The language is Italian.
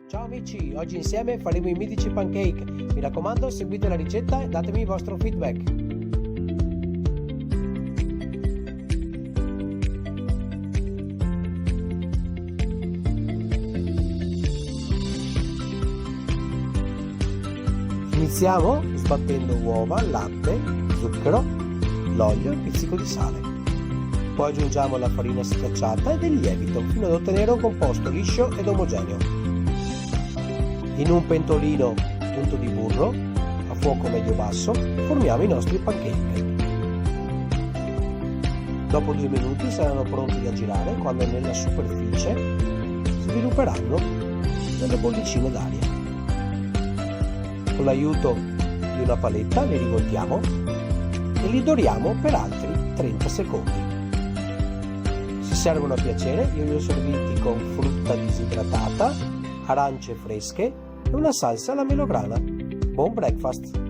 Ciao amici, oggi insieme faremo i mitici pancake. Mi raccomando, seguite la ricetta e datemi il vostro feedback. Iniziamo sbattendo uova, latte, zucchero, l'olio e un pizzico di sale. Poi aggiungiamo la farina schiacciata e del lievito fino ad ottenere un composto liscio ed omogeneo. In un pentolino unto di burro, a fuoco medio-basso, formiamo i nostri pancake. Dopo 2 minuti saranno pronti da girare quando nella superficie svilupperanno delle bollicine d'aria. Con l'aiuto di una paletta li rivoltiamo e li doriamo per altri 30 secondi. Si servono a piacere, io li ho serviti con frutta disidratata, arance fresche e una salsa alla melograna. Buon breakfast!